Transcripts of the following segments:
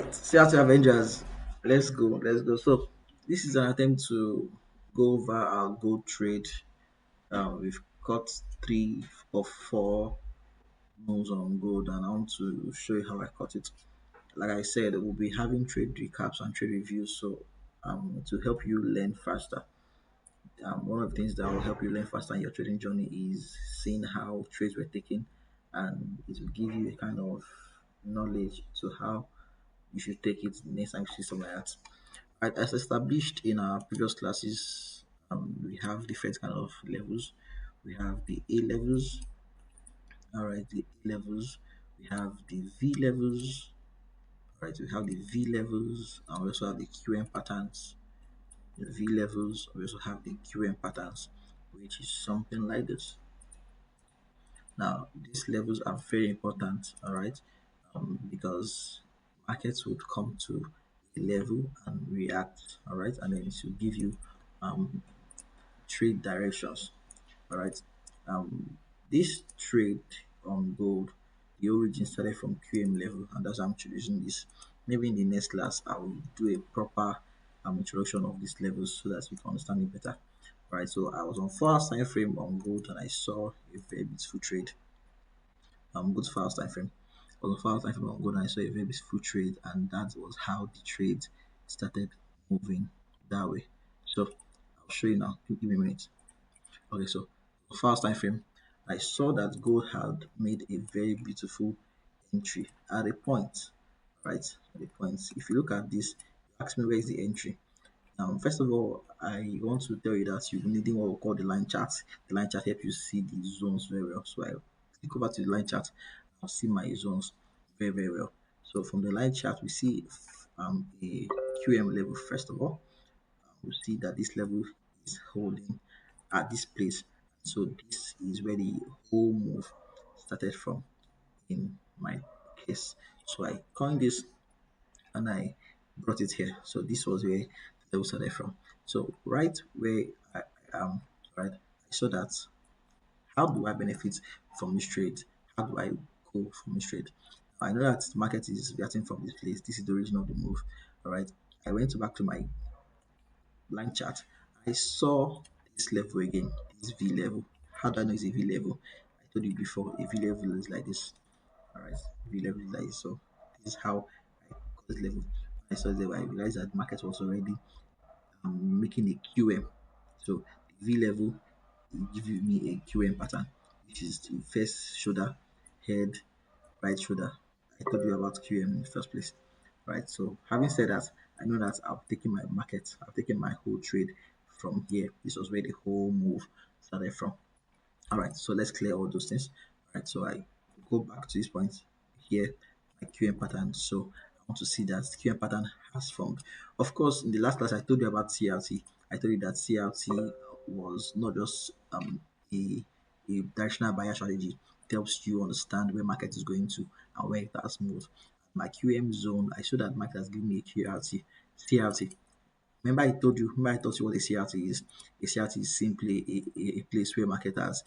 CRT Avengers, let's go. So this is an attempt to go over our gold trade. We've got 3 or 4 moves on gold, and I want to show you how I cut it. Like I said, we'll be having trade recaps and trade reviews, so to help you learn faster. One of the things that will help you learn faster in your trading journey is seeing how trades were taken, and it will give you a kind of knowledge to how you should take it next time you see something like that. Right, as established in our previous classes, we have different kind of levels. We have the A levels, all right, the A levels. We have the V levels, right? We have the V levels, and we also have the QM patterns. The V levels. We also have the QM patterns, which is something like this. Now, these levels are very important, all right, because markets would come to a level and react, all right, and then it will give you um, trade directions, all right. This trade on gold, the origin started from QM level, and that's how I'm introducing this. Maybe in the next class, I will do a proper introduction of these levels so that we can understand it better. Right, so I was on 4 hours time frame on gold and I saw a very beautiful trade. Good 4 hours time frame. I was on 4 hours time frame on gold and I saw a very beautiful trade, and that was how the trade started moving that way. So I'll show you now. Give me a minute. Okay, so first time frame, I saw that gold had made a very beautiful entry at a point, right? At a point. If you look at this, ask me where is the entry. First of all, I want to tell you that you're needing what we call the line chart. The line chart helps you see the zones very well. So I click over to the line chart, I'll see my zones very, very well. So from the line chart, we see a QM level first of all. We see that this level is holding at this place. So this is where the whole move started from in my case. So I coined this and I brought it here. So this was where the level started from. So right where I am, right, I saw that how do I benefit from this trade? How do I go from this trade? I know that the market is reacting from this place. This is the origin of the move. All right. I went back to my line chart, I saw this level again, this V level. How do I know it's a V level? I told you before, a V level is like this. Alright, V level is like this. So this is how I got this level. I saw that I realized that the market was already making a QM. So the V level will give me a QM pattern, which is the first shoulder, head, right shoulder. I told you about QM in the first place, right? So having said that, I know that I've taken my market, I've taken my whole trade from here. This was where the whole move started from. All right, so let's clear all those things. All right, so I go back to this point here, my QM pattern. So I want to see that QM pattern has formed. Of course, in the last class, I told you about CRT. I told you that CRT was not just a, a directional buyer strategy. It helps you understand where market is going to and where it has moved. My QM zone, I showed that market has given me a QRT, CRT. Remember I told you, remember I taught you what a CRT is? A CRT is simply a place where marketers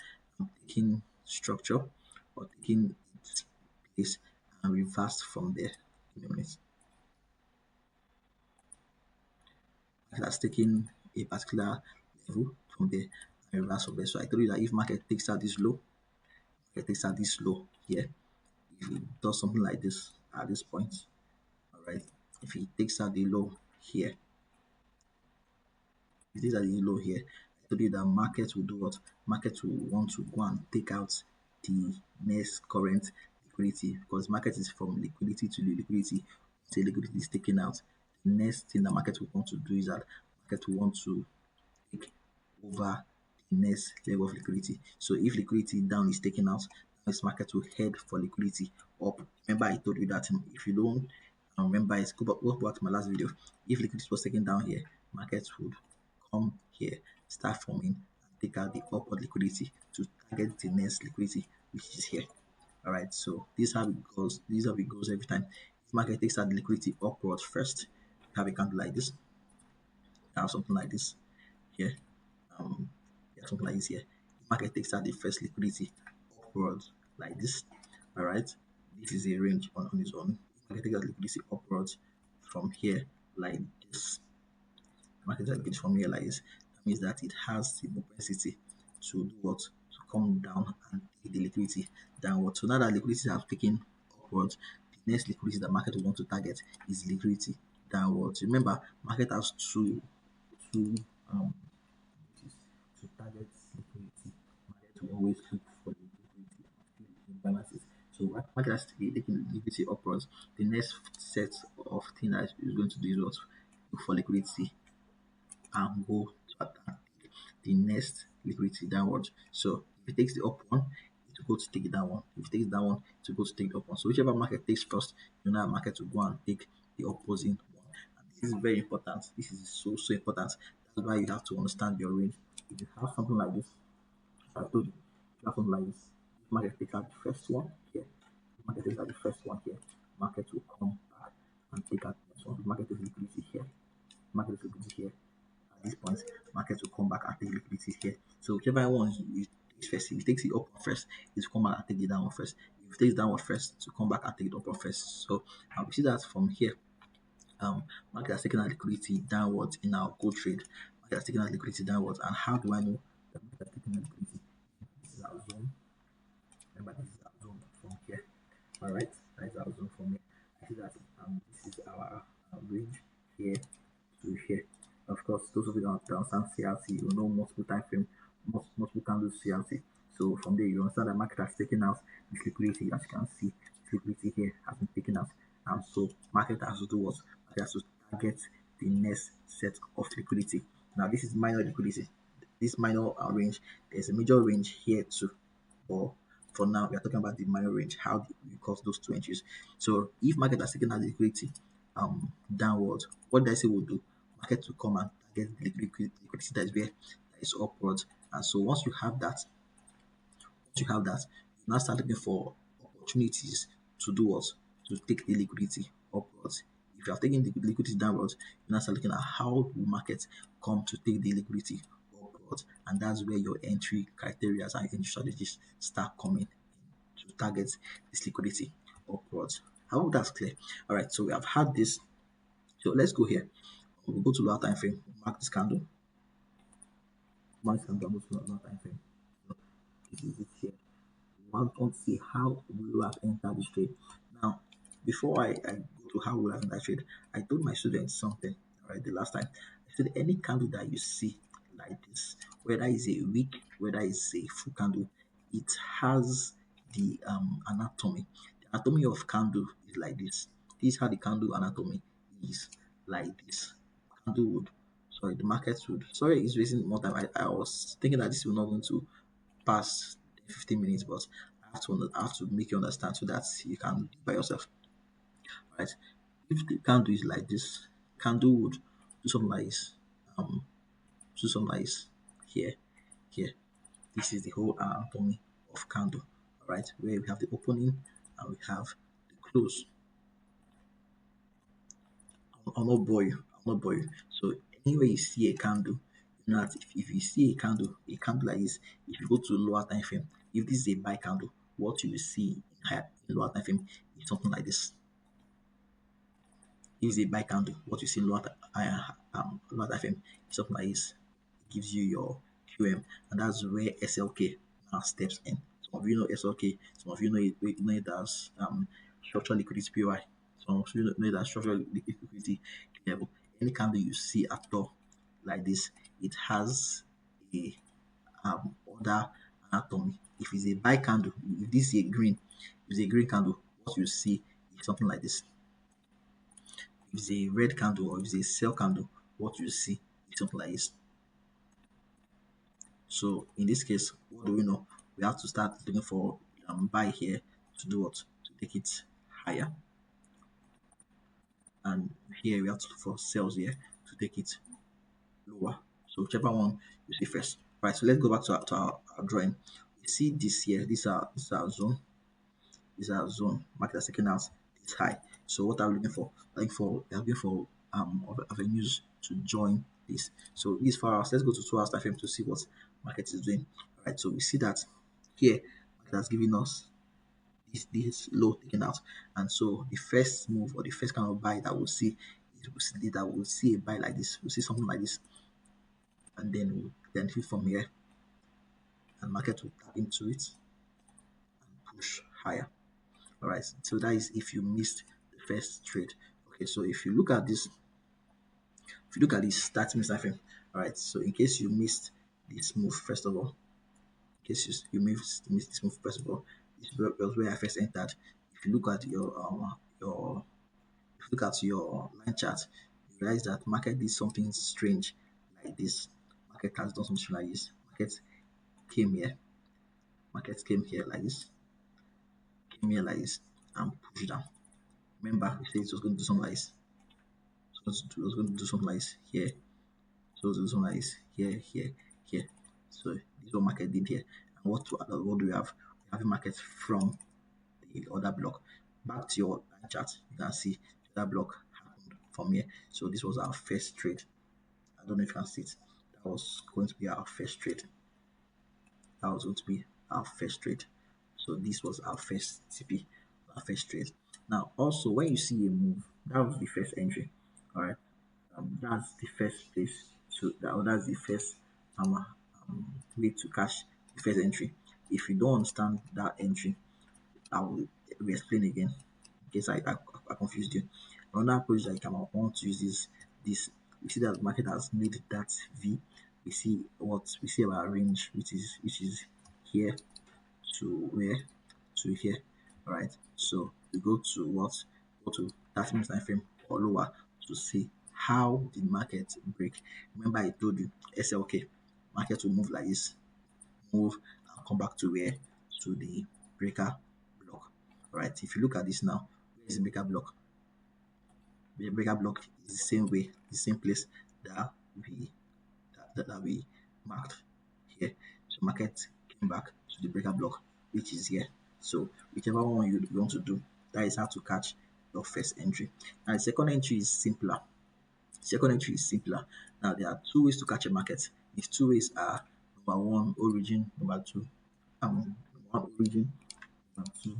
taking structure or taking its place and reversed from there. Give me a minute. Market has taken a particular level from there and reversed from there. So I told you that if market takes out this low, market takes out this low here, if it does something like this at this point, all right, if it takes out the low here, these are the low here. I told you that market will do what? Market will want to go and take out the next current liquidity because market is from liquidity to liquidity. Say liquidity is taken out. The next thing the market will want to do is that market will want to take over the next level of liquidity. So if liquidity down is taken out, this market will head for liquidity up. Remember, I told you that if you don't remember, it's go back to my last video. If liquidity was taken down here, market would come here, start forming, and take out the upward liquidity to target the next liquidity, which is here. All right, so this is how it goes. This is how it goes every time. If market takes out the liquidity upward first, you have a candle like this, you have something like this here, um, yeah, something like this here. If market takes out the first liquidity upward like this, all right, this is a range on its own. Market takes that liquidity upwards from here like this. Market takes liquidity from here like this. That means that it has the propensity to do what? To come down and take the liquidity downward. So now that liquidity has taken upwards, the next liquidity that market will want to target is liquidity downwards. Remember, market has two um to target liquidity. Market will always look for the liquidity imbalances. So market has to be taking liquidity upwards. The next set of thing that is going to do is what? Look for liquidity and go to attack the next liquidity downwards. So if it takes the up one, it will go to take it down one. If it takes down one, it will go to take the up one. So whichever market takes first, you know, market will go and take the opposing one. And this is very important. This is so important. That's why you have to understand your range. If you have something like this, I told you, if you have something like this, if market takes out the first one here, if market takes out the first one here, market will come back and take out the next one. If market takes liquidity here, market takes liquidity here, at this point, market will come back and take liquidity here. So whichever one you takes first, if it takes it up first, it will come back and take it down first. If it takes down first, it will come back and take it up first. So we see that from here, market has taken our liquidity downwards in our gold trade. Market has taken our liquidity downwards. And how do I know that market has taken our liquidity? This is our zone. Remember, this is our zone from here. All right, that is our zone from here. I see that this is our range here to here. Of course, those of you that understand CRT, you know multiple time frame, multiple candles CRT. So from there, you understand that market has taken out this liquidity. As you can see, this liquidity here has been taken out, and so market has to do what? Market has to target the next set of liquidity. Now, this is minor liquidity. This minor range, there's a major range here too, but for now, we are talking about the minor range. How do we cause those two entries? So if market has taken out the liquidity downwards, what does it will do? Market will come and target the liquidity that is where that is upwards. And so once you have that, you now start looking for opportunities to do what? To take the liquidity upwards. If you are taking the liquidity downwards, you now start looking at how will market come to take the liquidity upwards. And that's where your entry criteria and entry strategies start coming to target this liquidity upwards. I hope that's clear. All right, so we have had this. So let's go here. We'll go to lower time frame, mark this candle, mark this candle, go to lower time frame. So this is it here. Want to see how we will have entered this trade. Now, before I go to how we will have entered trade, I told my students something, right, the last time. I said any candle that you see like this, whether it's a wick, whether it's a full candle, it has the anatomy. The anatomy of candle is like this. This is how the candle anatomy is like this. Candle would, sorry, the market would, sorry, it's wasting more time. I was thinking that this will not going to pass 15 minutes, but I have to make you understand so that you can do by yourself. Right? If the candle is like this, candle would do something like this. Do something like this here, here. This is the whole anatomy of candle. Alright, where we have the opening and we have the close. I'll not bore you. I'll not bore you. So anywhere you see a candle, you know that if you see a candle like this, if you go to lower time frame, if this is a buy candle, what you will see in lower time frame is something like this. If it's a buy candle, what you see in lower time frame is something like this. It gives you your QM, and that's where SLK now steps in. Some of you know SLK, some of you know it as structural liquidity PY, some of you know it as structural liquidity level. Any candle you see at all like this, it has a other anatomy. If it's a buy candle, if this is a green, if it's a green candle, what you see is something like this. If it's a red candle or if it's a sell candle, what you see is something like this. So in this case, what do we know? We have to start looking for buy here to do what? To take it higher. And here we have to look for sells here to take it lower. So whichever one you see first. Right, so let's go back to our drawing. You see this here, this is our zone. This is our zone. Market has taken out this high. So what are we looking for? Looking for avenues to join this. So this 4 hours. Let's go to 2 hours time frame to see what market is doing. All right. So we see that here market has given us this low taken out. And so the first move or the first kind of buy that we'll see is we'll see a buy like this. We'll see something like this, and then we'll benefit from here, and market will tap into it and push higher. All right. So that is if you missed the first trade. Okay. So if you look at this, if you look at this, that means nothing. All right. So in case you missed this move, first of all, in case you missed this move, first of all, this was where I first entered. If you look at your if you look at your line chart, you realize that market did something strange like this. Market has done something like this. Came here, market came here like this, came here like this, and pushed down. Remember, we said it was going to do something like this. It was going to do something like this here. So it was something like this here, here, here. So this is what market did here. And what do we have? We have a market from the other block. Back to your line chart, you can see the other block happened from here. So this was our first trade. I don't know if you can see it. That was going to be our first trade. That was going to be our first trade. So this was our first TP, our first trade. Now, also when you see a move, that was the first entry. All right, that's the first place. So that's the first way to catch the first entry. If you don't understand that entry, I will re-explain again in case I confused you. Another approach that you can want to use is this. We see that the market has made that V. We see our range, which is here to where to here. All right. So we go to what? Go to 30 minutes time frame or lower to see how the market break. Remember I told you SLK market will move like this, move and come back to where? To the breaker block. All right. If you look at this now, where is the breaker block? The breaker block is the same way, the same place that we that we marked here. So market came back to the breaker block, which is here. So whichever one you want to do, that is how to catch your first entry. Now the second entry is simpler. Second entry is simpler. Now there are two ways to catch a market. These two ways are number one, origin, number two, one origin, number two,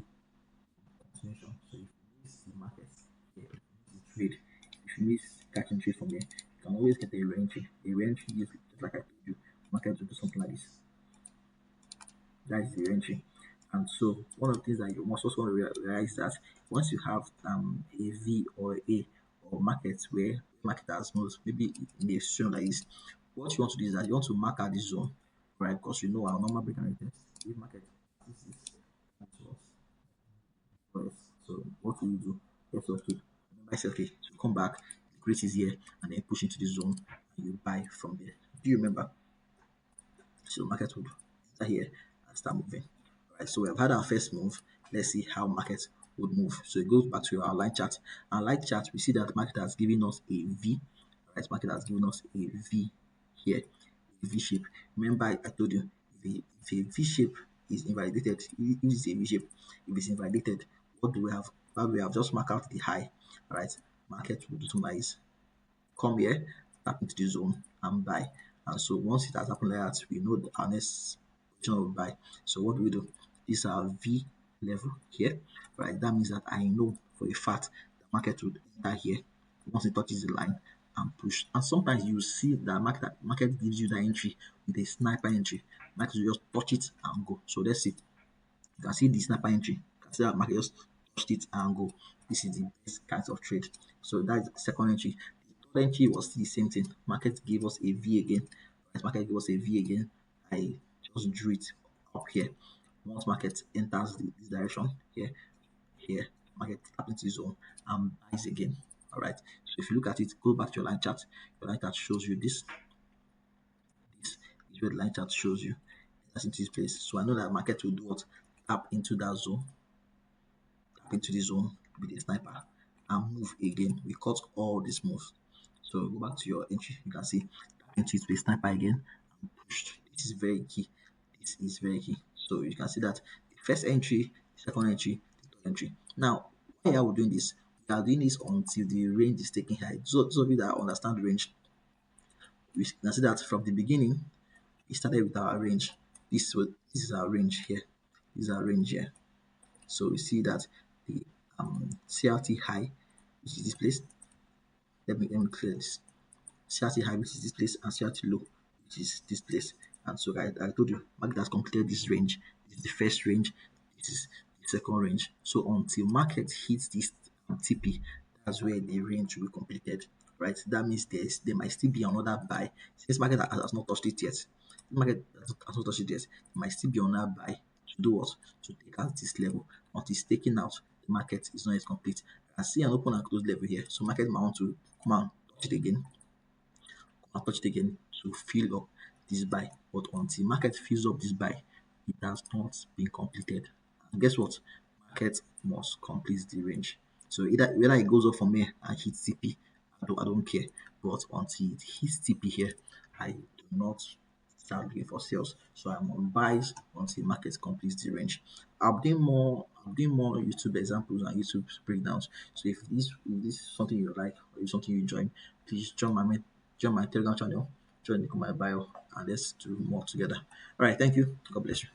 continuation. So if you miss the market, yeah, if you miss the trade, if you miss catching trade from here, you can always get a re-entry. A re-entry is just like I told you, market will do something like this. That is the entry. And so one of the things that you must also realize that once you have a V or A or market where market has moved, maybe in a situation like this, what you want to do is that you want to mark out this zone, right? Because you know our normal break and retest. If market this is first. So what will you do? SLK. Remember SLK. So come back, the crease is here, and then push into the zone and you buy from there. Do you remember? So market would enter here and start moving. All right, so we have had our first move. Let's see how market would move. So it goes back to our line chart. Our line chart, we see that the market has given us a V. All right, market has given us a V here, a V shape. Remember, I told you if a V shape is invalidated, it is a V shape. If it's invalidated, what do we have? Well, we have just marked out the high. All right, market will do some buys, come here, tap into the zone and buy. And so once it has happened like that, we know our next position will buy. So what do we do? This is our V level here, right? That means that I know for a fact the market will enter here once it touches the line and push. And sometimes you see that market gives you the entry with a sniper entry. Market will just touch it and go. So let's see. You can see the sniper entry. You can see that market just touched it and go. This is the best kinds of trade. So that's the second entry. The third entry was the same thing. Market gave us a V again. As market gave us a V again, I just drew it up here. Once market enters this direction here, here, market tap into the zone and buys again. All right. So if you look at it, go back to your line chart. Your line chart shows you this. This is where the line chart shows you. That's into this place. So I know that market will do what? Tap into that zone, tap into the zone with a sniper and move again. We cut all these moves. So go back to your entry. You can see tap into it with a sniper again and pushed. This is very key. This is very key. So you can see that the first entry, the second entry, the third entry. Now, why are we doing this? We are doing this until the range is taken high. So those of you that understand the range, we can see that from the beginning, we started with our range. This is our range here. This is our range here. So we see that the CRT high, which is this place. Let me clear this. CRT high, which is this place, and CRT low, which is this place. And so I told you, market has completed this range. This is the first range. This is the second range. So until market hits this TP, that's where the range will be completed, right? That means there might still be another buy. Since market has not touched it yet, market has not touched it yet, there might still be another buy to do what? To take out this level. Until it's taken out, the market is not yet complete. I see an open and close level here. So market might want to come and touch it again, touch it again to fill up this buy. But until market fills up this buy, it has not been completed. And guess what? Market must complete the range. So either whether it goes up from here and hits TP, I don't care. But until it hits TP here, I do not start looking for sales. So I'm on buys until market completes the range. I'm doing more YouTube examples and YouTube breakdowns. So if this is something you like or if something you enjoy, please join my Telegram channel, join the my bio, and let's do more together. All right, thank you. God bless you.